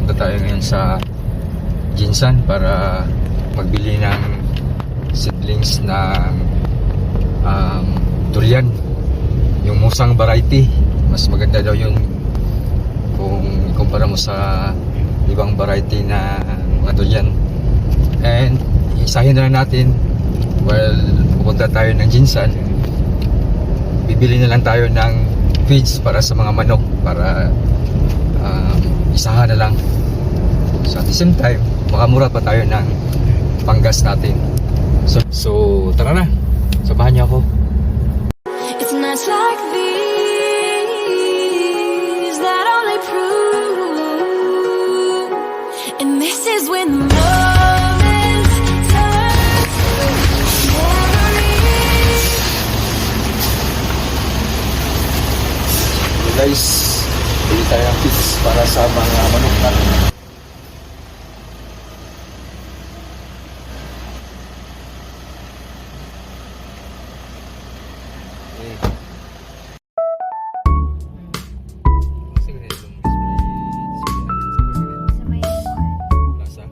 pupunta tayo ngayon sa Jinsan para magbili ng seedlings ng durian, yung musang variety. Mas maganda daw yun kung ikumpara mo sa ibang variety na mga durian. And isahin na lang natin while pupunta tayo ng Jinsan, bibili na lang tayo ng feeds para sa mga manok para isahan na lang. So at the same time, makamura pa tayo ng panggas natin. So tara na, samahan niyo ako. It's nights like these that only prove, and this is when the moments turn to memories. So guys, bili tayo ng feeds para sa mga manok natin. Sa may Plaza.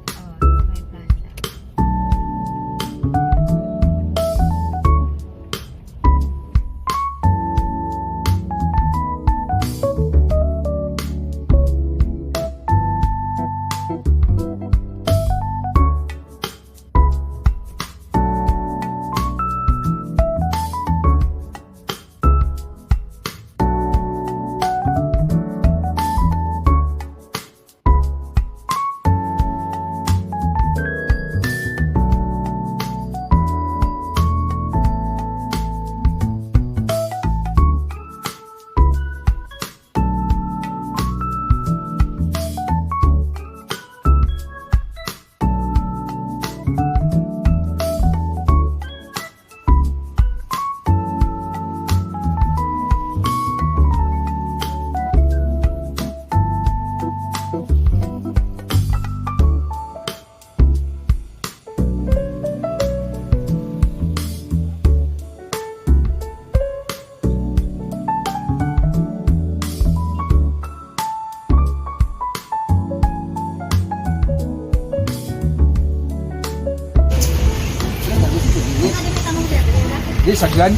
sa may plaza. Di saglan,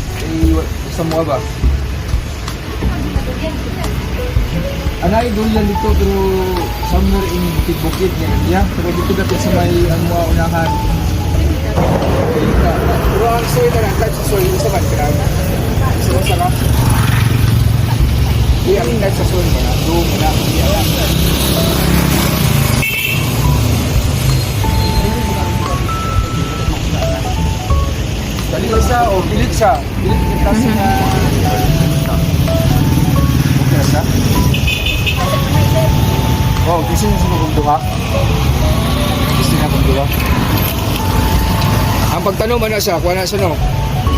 isa mo ba? Anay durian dito pero somewhere in bukid niya niya. Pero dito dati sa may mga unahan. Pero ang soy na lang, kahit sa soy, isa ba? Isa ba sarap? Iya, kahit sa soy mo na. Doon mo na. Dali siya o pilit siya. Pilit kita siya. Okay siya? Oh, gusto niya sa magpunduha? Gusto niya magpunduha? Ang pagtanong man na siya, kuha na siya no?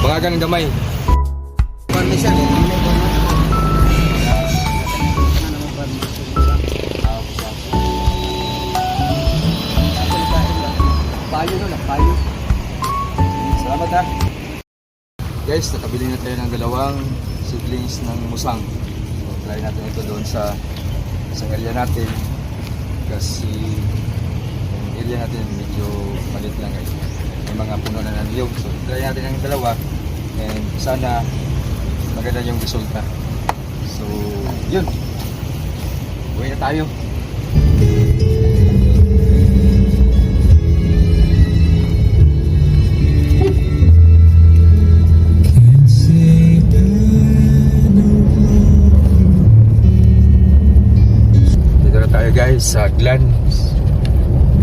Bangagan ng damay. Kuha siya no? Payo no, payo. Salamat ha. Guys, nakabili na tayo ng dalawang seedlings ng musang. So, try natin ito doon sa area natin. Kasi yung area natin medyo malit lang guys. May mga puno na naniyog. So, try natin ang dalawa. And sana maganda yung resulta. So, yun. Uwi na tayo. Guys, sa Glan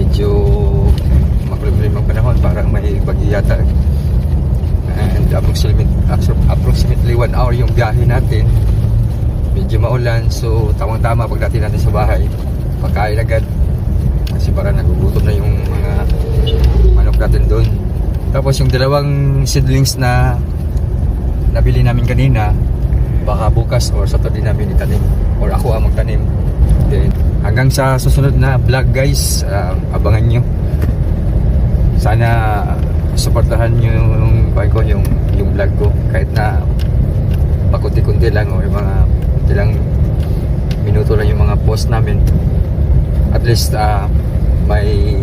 medyo makulimlim ang panahon, parang may bagyo yata, and approximately 1 hour yung biyahe natin. Medyo maulan, so tamang tama pagdating natin sa bahay, pagkain agad kasi para nagugutom na yung mga manok natin doon. Tapos yung dalawang seedlings na nabili namin kanina, baka bukas or Saturday namin itanim, or ako ang magtanim. Then hanggang sa susunod na vlog guys, abangan nyo. Sana suportahan nyo yung vlog ko, kahit na pakunti-kunti lang o yung mga ilang minuto lang yung mga post namin. at least may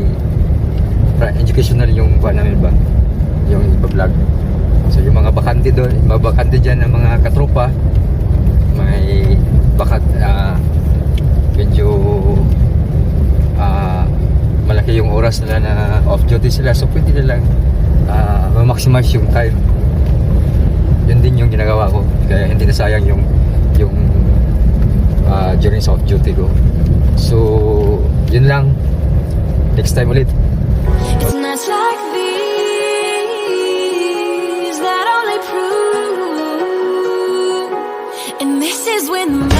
educational yung kuha namin ba, yung iba-vlog. So yung mga bakante doon, mga bakante dyan ng mga katropa, may bakat medyo malaki yung oras nila na off duty sila, so pwede nilang ma-maximize yung time. Yun din yung ginagawa ko, kaya hindi na sayang yung during sa off duty ko. So yun lang, next time ulit. It's nights like these that only prove, and this is when the